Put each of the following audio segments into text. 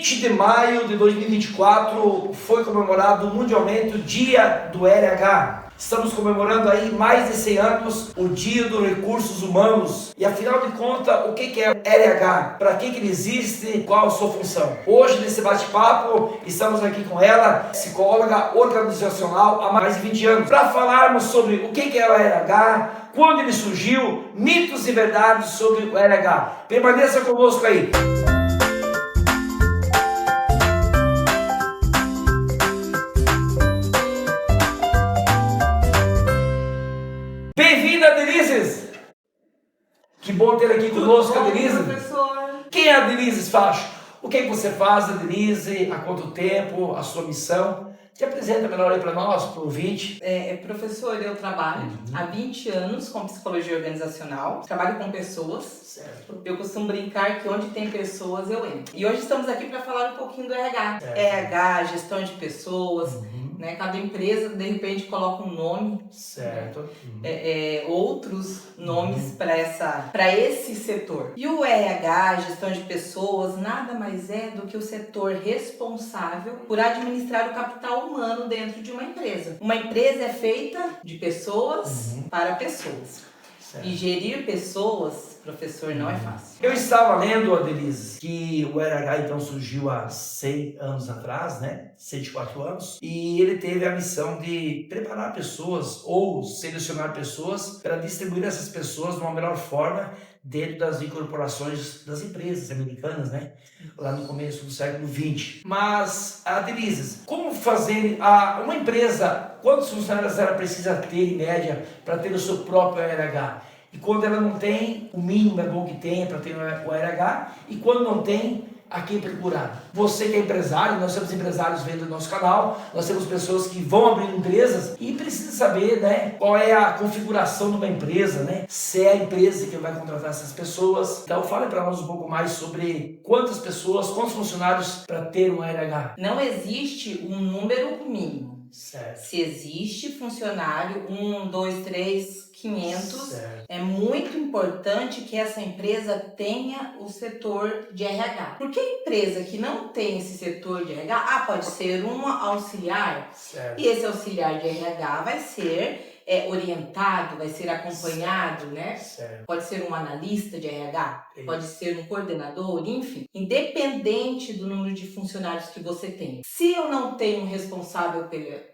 20 de maio de 2024 foi comemorado mundialmente o Dia do RH. Estamos comemorando aí mais de 100 anos o Dia dos Recursos Humanos. E afinal de contas, o que é RH? Para que ele existe? Qual a sua função? Hoje, nesse bate-papo, estamos aqui com ela, psicóloga organizacional há mais de 20 anos, para falarmos sobre o que é o RH, quando ele surgiu, mitos e verdades sobre o RH. Permaneça conosco aí. Bem-vinda, Denise! Que bom ter aqui conosco a Denise. Professor. Quem é a Denise Facho? O que você faz, Denise? Há quanto tempo? A sua missão? Te apresenta melhor aí para nós, para o ouvinte. Professor, eu trabalho há 20 anos com psicologia organizacional, trabalho com pessoas. Certo. Eu costumo brincar que onde tem pessoas eu entro. E hoje estamos aqui para falar um pouquinho do RH. Certo. RH, gestão de pessoas, né? Cada empresa de repente coloca um nome. Certo. Outros nomes para esse setor. E o RH, gestão de pessoas, nada mais é do que o setor responsável por administrar o capital humano dentro de uma empresa. Uma empresa é feita de pessoas para pessoas. Certo. E gerir pessoas, professor, não é fácil. Eu estava lendo, Denise, que o RH então surgiu há 100 anos atrás, né? 104 anos, e ele teve a missão de preparar pessoas ou selecionar pessoas para distribuir essas pessoas de uma melhor forma dentro das incorporações das empresas americanas, né? Lá no começo do século XX. Mas, Denise, como fazer uma empresa, quantos funcionários ela precisa ter em média para ter o seu próprio RH? E quando ela não tem, o mínimo é bom que tenha para ter o RH. E quando não tem, a quem procurar? Você que é empresário, nós temos empresários vendo o nosso canal, nós temos pessoas que vão abrir empresas e precisa saber, né, qual é a configuração de uma empresa, né? Se é a empresa que vai contratar essas pessoas. Então fale para nós um pouco mais sobre quantas pessoas, quantos funcionários para ter um RH. Não existe um número mínimo. Certo. Se existe funcionário, 1, 2, 3, 500, certo. é muito importante que essa empresa tenha o setor de RH. Porque a empresa que não tem esse setor de RH, pode ser uma auxiliar. Certo. E esse auxiliar de RH vai ser orientado, vai ser acompanhado, né? Certo. Pode ser um analista de RH, Isso. pode ser um coordenador, enfim. Independente do número de funcionários que você tem. Se eu não tenho um responsável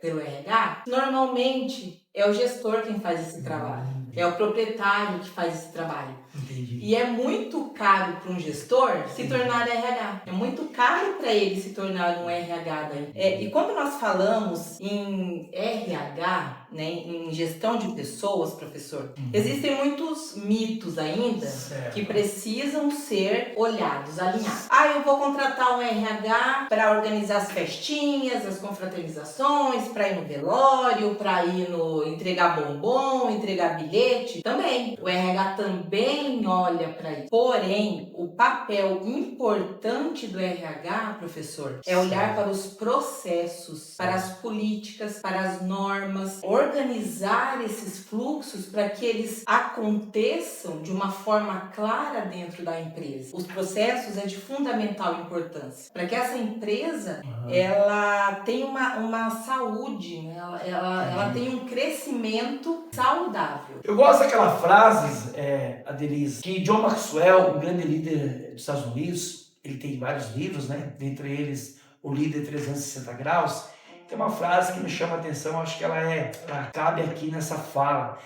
pelo RH, normalmente é o gestor quem faz esse trabalho. É o proprietário que faz esse trabalho. Entendi. E é muito caro para um gestor se tornar RH. É muito caro para ele se tornar um RH daí. E quando nós falamos em RH, né, em gestão de pessoas, professor, existem muitos mitos ainda que precisam ser olhados, alinhados. Eu vou contratar um RH para organizar as festinhas, as confraternizações, para ir no velório, para ir no entregar bombom, entregar bilhete. Também. O RH também olha para isso. Porém, o papel importante do RH, professor, é olhar para os processos, para as políticas, para as normas, organizar esses fluxos para que eles aconteçam de uma forma clara dentro da empresa. Os processos é de fundamental importância para que essa empresa ela tenha uma saúde, né? ela tenha um crescimento saudável. Eu gosto daquela frase, Denise, que John Maxwell, um grande líder dos Estados Unidos, ele tem vários livros, né? Dentre eles, o Líder 360 Graus, tem uma frase que me chama a atenção, acho que ela cabe aqui nessa fala.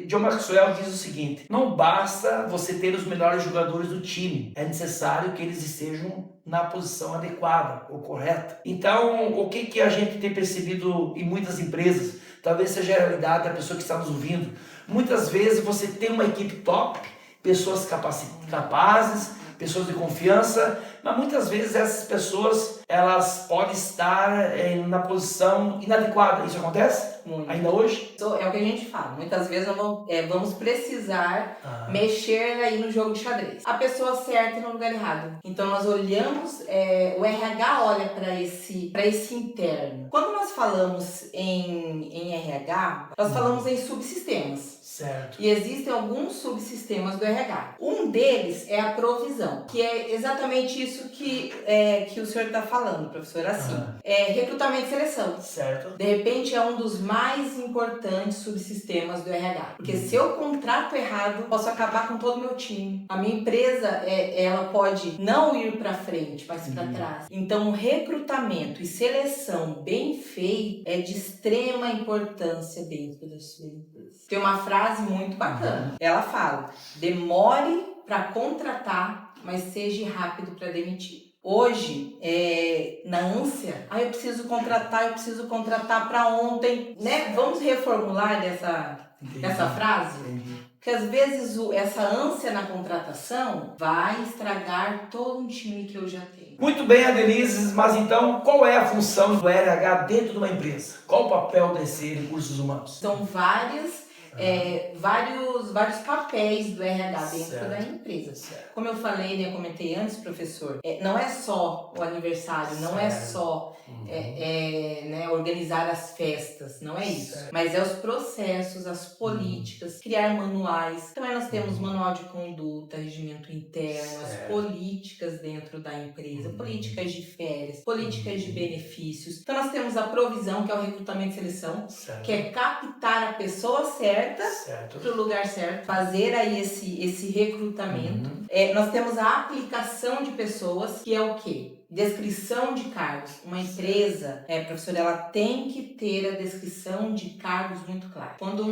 John Maxwell diz o seguinte: não basta você ter os melhores jogadores do time, é necessário que eles estejam na posição adequada ou correta. Então, o que a gente tem percebido em muitas empresas, talvez seja a realidade da pessoa que está nos ouvindo, muitas vezes você tem uma equipe top, pessoas capazes, pessoas de confiança, mas muitas vezes essas pessoas elas podem estar na posição inadequada. Isso acontece? Muito. Ainda hoje? É o que a gente fala. Muitas vezes vamos precisar mexer aí no jogo de xadrez. A pessoa certa no lugar errado. Então nós olhamos, o RH olha para esse interno. Quando nós falamos em RH, nós falamos em subsistemas. Certo. E existem alguns subsistemas do RH. Um deles é a provisão, que é exatamente isso que o senhor está falando, professor. Assim, recrutamento e seleção. Certo. De repente é um dos mais importantes subsistemas do RH. Porque se eu contrato errado, posso acabar com todo o meu time. A minha empresa, ela pode não ir para frente, mas para trás. Então, recrutamento e seleção bem feito é de extrema importância dentro da sua empresa. Tem uma frase muito bacana. Ela fala: demore para contratar, mas seja rápido para demitir. Hoje, na ânsia, eu preciso contratar para ontem, né? Vamos reformular essa frase? Porque às vezes essa ânsia na contratação vai estragar todo um time que eu já tenho. Muito bem, Adelizes, mas então qual é a função do RH dentro de uma empresa? Qual o papel desse recursos humanos? São vários papéis do RH dentro da empresa. Certo. Como eu falei, né, eu comentei antes, professor, não é só o aniversário, não é só né, organizar as festas, não é isso. Mas é os processos, as políticas, criar manuais. Também nós temos manual de conduta, regimento interno, as políticas dentro da empresa, políticas de férias, políticas de benefícios. Então nós temos a provisão, que é o recrutamento e seleção, que é captar a pessoa certa para o lugar certo, fazer aí esse recrutamento. Nós temos a aplicação de pessoas, que é o quê? Descrição de cargos. Uma empresa, professora, ela tem que ter a descrição de cargos muito clara. Quando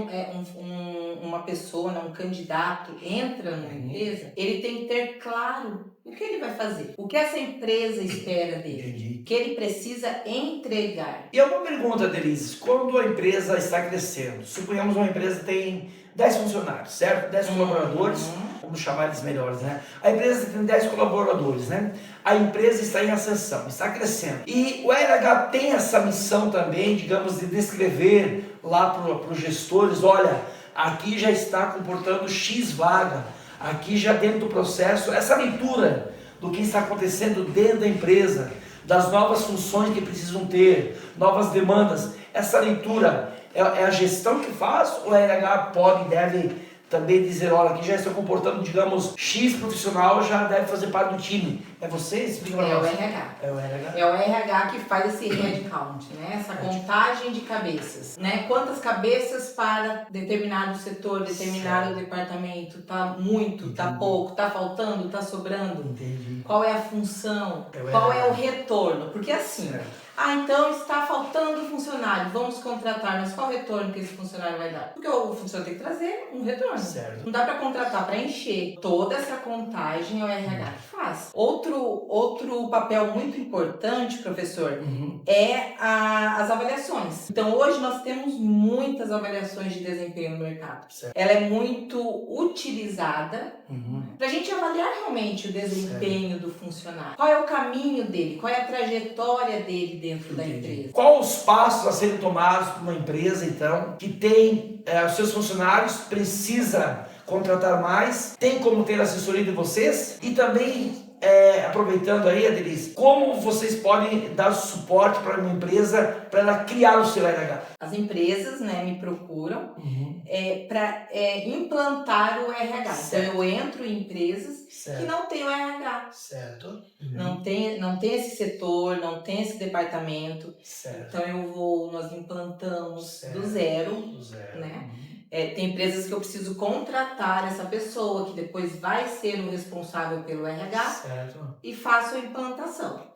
uma pessoa, um candidato entra numa empresa, ele tem que ter claro o que ele vai fazer, o que essa empresa espera dele, o que ele precisa entregar. E uma pergunta, Denise, quando a empresa está crescendo, suponhamos uma empresa tem 10 funcionários, certo? 10 colaboradores, vamos chamar eles melhores, né? A empresa tem 10 colaboradores, né? A empresa está em ascensão, está crescendo. E o RH tem essa missão também, digamos, de descrever lá para os gestores, olha, aqui já está comportando X vaga, aqui já dentro do processo, essa leitura do que está acontecendo dentro da empresa, das novas funções que precisam ter, novas demandas, essa leitura é a gestão que faz ou a RH pode e deve também dizer, olha, aqui já está comportando, digamos, X profissional já deve fazer parte do time. É você? Explica para nós. O RH. É o RH? É o RH que faz esse head count, né? Essa contagem de cabeças, né? Quantas cabeças para determinado setor, determinado departamento? Tá muito, tá pouco, tá faltando, tá sobrando? Entendi. Qual é a função? Qual é o retorno? Porque assim, então está faltando funcionário, vamos contratar, mas qual retorno que esse funcionário vai dar? Porque o funcionário tem que trazer um retorno. Certo. Não dá para contratar para encher. Toda essa contagem é o RH que faz. Outro papel muito importante, professor, é as avaliações. Então hoje nós temos muitas avaliações de desempenho no mercado. Certo. Ela é muito utilizada para a gente avaliar realmente o desempenho do funcionário. Qual é o caminho dele? Qual é a trajetória dele dentro da empresa? Quais os passos a serem tomados por uma empresa, então, que tem os seus funcionários, precisa contratar mais, tem como ter assessoria de vocês e também, aproveitando aí, Adelise, como vocês podem dar suporte para uma empresa para ela criar o seu RH? As empresas, né, me procuram para implantar o RH. Certo. Então eu entro em empresas que não têm o RH. Certo. Não tem esse setor, não tem esse departamento. Certo. Então nós implantamos do zero. Né? Tem empresas que eu preciso contratar essa pessoa que depois vai ser o responsável pelo RH e faço a implantação.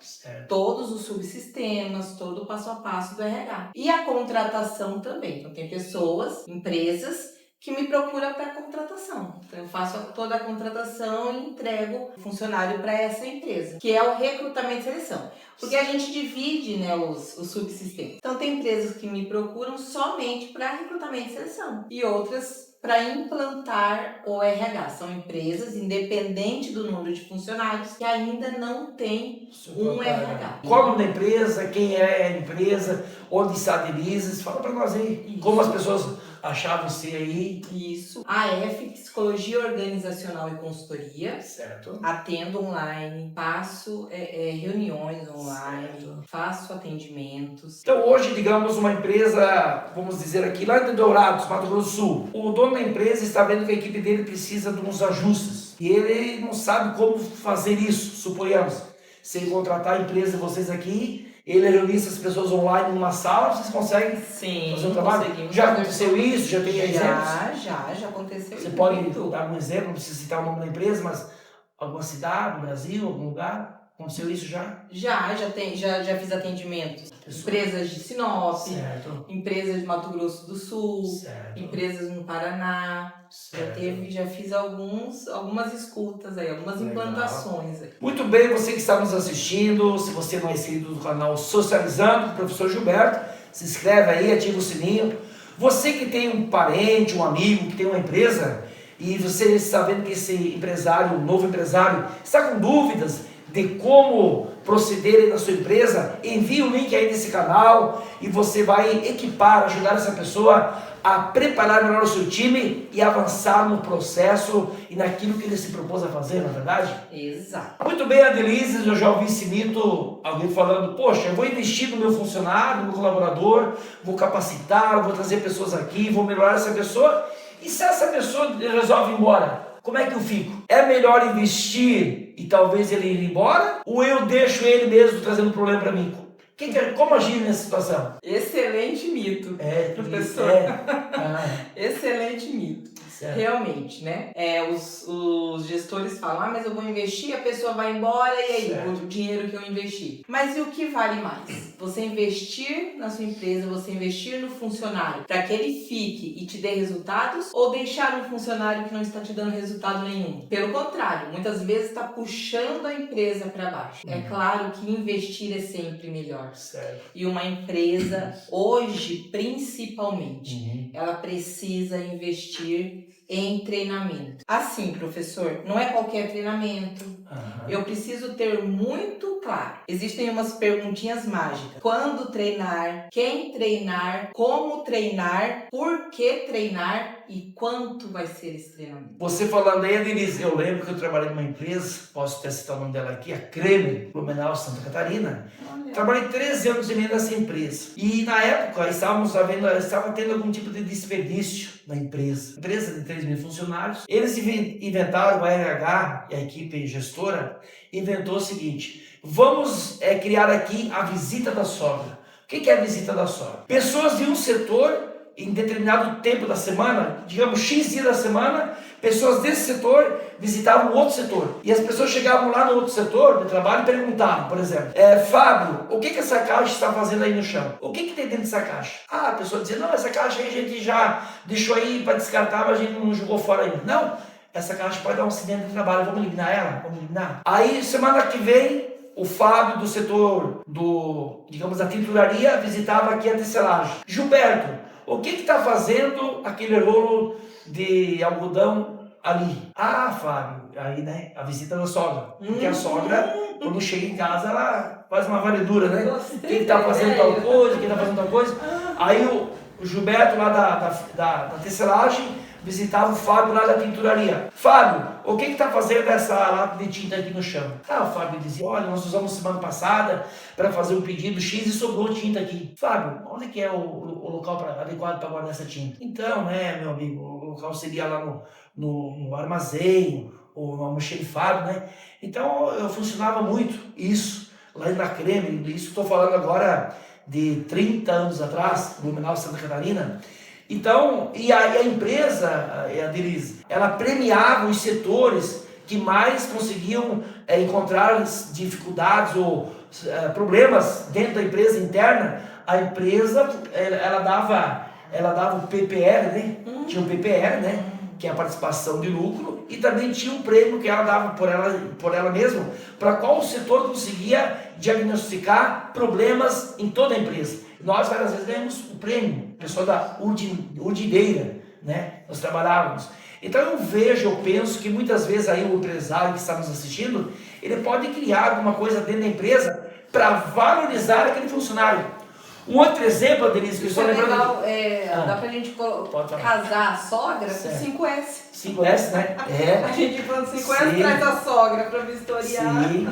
Todos os subsistemas, todo o passo a passo do RH. E a contratação também. Então tem pessoas, empresas que me procuram para contratação. Então eu faço toda a contratação e entrego o funcionário para essa empresa, que é o recrutamento e seleção. Porque a gente divide, né, os subsistemas. Então tem empresas que me procuram somente para recrutamento e seleção e outras para implantar o RH. São empresas, independente do número de funcionários, que ainda não tem um RH. Qual é o nome da empresa? Quem é a empresa? Onde está a Denise? Fala para nós aí. Como as pessoas achar você aí. Isso. AF, Psicologia Organizacional e Consultoria. Certo. Atendo online, faço reuniões online, Certo. faço atendimentos. Então hoje, digamos, uma empresa, vamos dizer aqui, lá em Dourados, Mato Grosso do Sul, o dono da empresa está vendo que a equipe dele precisa de uns ajustes e ele não sabe como fazer isso, suponhamos. Se ele contratar a empresa de vocês aqui, ele reunir essas pessoas online numa sala, vocês conseguem fazer um trabalho? Já aconteceu isso? Já tem exemplos? Já aconteceu. Você pode dar um exemplo, não precisa citar o nome da empresa, mas alguma cidade, no Brasil, algum lugar? Aconteceu isso já? Já fiz atendimentos. Empresas de Sinop, certo. Empresas de Mato Grosso do Sul, certo. Empresas no Paraná. Já fiz algumas escutas aí, algumas implantações aí. Muito bem, você que está nos assistindo, se você não é inscrito no canal Socializando com o Professor Gilberto, se inscreve aí, ativa o sininho. Você que tem um parente, um amigo que tem uma empresa e você está vendo que esse empresário, um novo empresário, está com dúvidas de como proceder na sua empresa, envie o link aí desse canal e você vai equipar, ajudar essa pessoa a preparar melhor o seu time e avançar no processo e naquilo que ele se propôs a fazer, não é verdade? Exato. Muito bem, Adelise, eu já ouvi esse mito, alguém falando, poxa, eu vou investir no meu funcionário, no meu colaborador, vou capacitar, vou trazer pessoas aqui, vou melhorar essa pessoa, e se essa pessoa resolve ir embora? Como é que eu fico? É melhor investir e talvez ele ir embora? Ou eu deixo ele mesmo trazendo problema para mim? Como agir nessa situação? Excelente mito, professor. Excelente mito. Certo. Realmente, né? Os gestores falam, mas eu vou investir, a pessoa vai embora e aí, certo, o dinheiro que eu investi. Mas e o que vale mais? Você investir na sua empresa, você investir no funcionário para que ele fique e te dê resultados, ou deixar um funcionário que não está te dando resultado nenhum? Pelo contrário, muitas vezes está puxando a empresa para baixo. É claro que investir é sempre melhor. Certo. E uma empresa, hoje principalmente, ela precisa investir em treinamento. Assim, professor, não é qualquer treinamento. Eu preciso ter muito claro. Existem umas perguntinhas mágicas. Quando treinar? Quem treinar? Como treinar? Por que treinar? E quanto vai ser esse treinamento? Você falando aí, Denise, eu lembro que eu trabalhei numa empresa, posso até citar o nome dela aqui, a Creme, Blumenau, Santa Catarina. Olha. Trabalhei 13 anos e meio nessa empresa. E na época estava tendo algum tipo de desperdício na empresa. Empresa de 3 mil funcionários. Eles inventaram, o RH, a equipe gestora, inventou o seguinte: vamos criar aqui a visita da sogra. O que é a visita da sogra? Pessoas de um setor, em determinado tempo da semana, digamos X dias da semana, pessoas desse setor visitavam outro setor. E as pessoas chegavam lá no outro setor de trabalho e perguntavam, por exemplo, Fábio, o que essa caixa está fazendo aí no chão? O que tem dentro dessa caixa? Ah, a pessoa dizia, não, essa caixa aí a gente já deixou aí para descartar, mas a gente não jogou fora ainda. Não, essa caixa pode dar um acidente de trabalho, vamos eliminar ela? Vamos eliminar. Aí, semana que vem, o Fábio do setor da tinturaria visitava aqui a tecelagem. Gilberto, o que está fazendo aquele rolo de algodão ali? Ah, Fábio, aí, né, a visita da sogra. Porque a sogra, quando chega em casa, ela faz uma varredura, né? Quem está fazendo tal coisa, quem está fazendo tal coisa. Aí o Gilberto lá da tecelagem visitava o Fábio lá da tinturaria. Fábio, o que está fazendo essa lata de tinta aqui no chão? Ah, o Fábio dizia, olha, nós usamos semana passada para fazer um pedido X e sobrou tinta aqui. Fábio, onde que é o local adequado para guardar essa tinta? Então, né, meu amigo, o local seria lá no armazém, ou no almoxerifado, né? Então, eu funcionava muito isso, lá na Creme, isso estou falando agora de 30 anos atrás, Blumenau, Santa Catarina. Então, e a empresa, a Denise, ela premiava os setores que mais conseguiam encontrar dificuldades ou problemas dentro da empresa interna. A empresa, ela dava o PPR, né? Tinha o PPR, né? Que é a participação de lucro, e também tinha um prêmio que ela dava por ela mesma, para qual o setor conseguia diagnosticar problemas em toda a empresa. Nós, várias vezes, ganhamos o prêmio, o pessoal da urdineira, né? Nós trabalhávamos. Então eu penso que muitas vezes aí o empresário que está nos assistindo, ele pode criar alguma coisa dentro da empresa para valorizar aquele funcionário. Um outro exemplo, Denise, que eu Isso estou é lembrando legal, dá pra gente Pode falar. casar a sogra Certo. com 5S. 5S, né? A gente falando 5S Sim. traz a sogra pra vistoriar. Sim.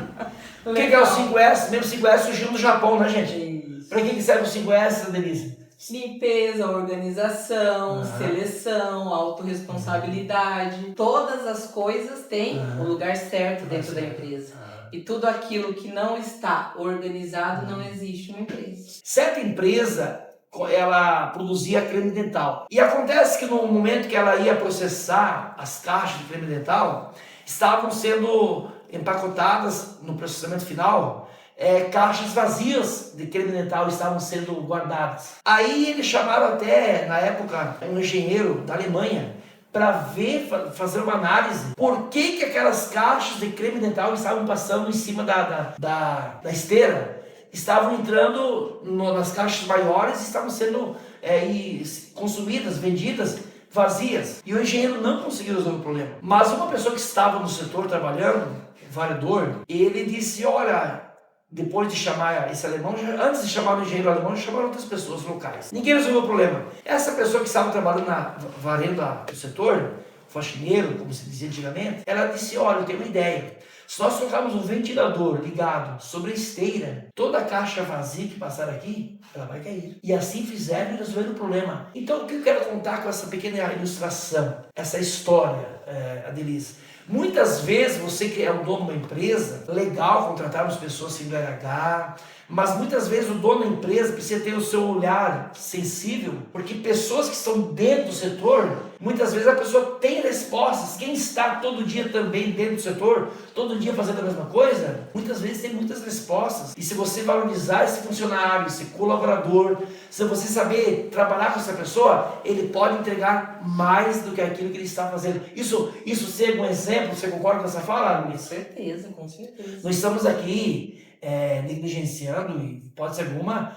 O que é o 5S? Mesmo 5S surgiu no Japão, né, gente? Isso. Para que serve o 5S, Denise? Limpeza, organização, seleção, autorresponsabilidade. Todas as coisas têm o lugar certo dentro da empresa. E tudo aquilo que não está organizado não existe uma empresa. Certa empresa, ela produzia creme dental. E acontece que no momento que ela ia processar as caixas de creme dental, estavam sendo empacotadas no processamento final, caixas vazias de creme dental estavam sendo guardadas. Aí eles chamaram até, na época, um engenheiro da Alemanha para fazer uma análise por que aquelas caixas de creme dental estavam passando em cima da esteira, estavam entrando nas caixas maiores e estavam sendo consumidas, vendidas vazias. E o engenheiro não conseguiu resolver o problema. Mas uma pessoa que estava no setor trabalhando, o varredor, ele disse, olha, depois de chamar esse alemão, antes de chamar o engenheiro alemão, já chamaram outras pessoas locais. Ninguém resolveu o problema. Essa pessoa que estava trabalhando varrendo o setor, faxineiro, como se dizia antigamente, ela disse, olha, eu tenho uma ideia. Se nós colocarmos um ventilador ligado sobre a esteira, toda a caixa vazia que passar aqui, ela vai cair. E assim fizeram e resolveram o problema. Então, o que eu quero contar com essa pequena ilustração, essa história, Adelise? Muitas vezes você que é o dono de uma empresa, legal contratarmos pessoas sem RH, mas muitas vezes o dono da empresa precisa ter o seu olhar sensível, porque pessoas que estão dentro do setor, muitas vezes a pessoa tem respostas. Quem está todo dia também dentro do setor, todo dia fazendo a mesma coisa, muitas vezes tem muitas respostas. E se você valorizar esse funcionário, esse colaborador, se você saber trabalhar com essa pessoa, ele pode entregar mais do que aquilo que ele está fazendo. Isso ser um exemplo, você concorda com essa fala, Luiz? Com certeza, com certeza. Nós estamos aqui negligenciando, e pode ser alguma,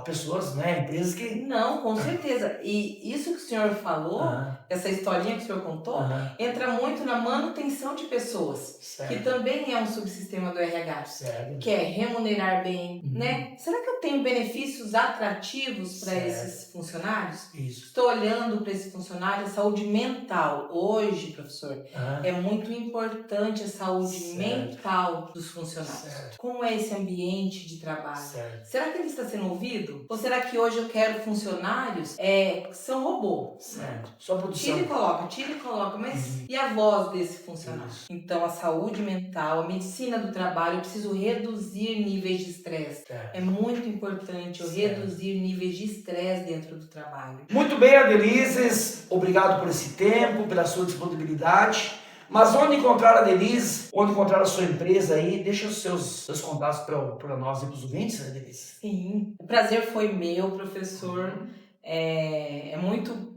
pessoas, empresas que... Não, com certeza. E isso que o senhor falou, essa historinha que o senhor contou, entra muito na manutenção de pessoas, Certo. que também é um subsistema do RH, Certo. que é remunerar bem, né? Será que eu tenho benefícios atrativos para esses funcionários? Isso. Estou olhando para esse funcionário, saúde mental. Hoje, professor, é muito importante a saúde mental dos funcionários. Certo. Como é esse ambiente de trabalho? Certo. Será que ele está sendo ouvido? Ou será que hoje eu quero funcionários que são robô? Certo. Só produção. Tira e coloca, mas e a voz desse funcionário? Isso. Então, a saúde mental, a medicina do trabalho, eu preciso reduzir níveis de estresse. Certo. É muito importante eu reduzir níveis de estresse dentro do trabalho. Muito bem, Adelise, obrigado por esse tempo, pela sua disponibilidade. Mas onde encontrar a Adelise, onde encontrar a sua empresa aí, deixa os seus contatos para nós e para os ouvintes, né, Adelise? Sim, o prazer foi meu, professor. É muito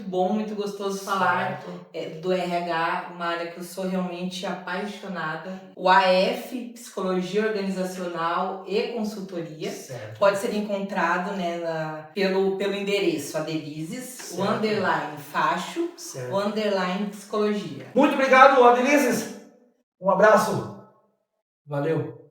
bom, muito gostoso falar do RH, uma área que eu sou realmente apaixonada. O AF, Psicologia Organizacional e Consultoria, pode ser encontrado pelo endereço Adelises, o _ Facho, o _ Psicologia. Muito obrigado, Adelise. Um abraço. Valeu.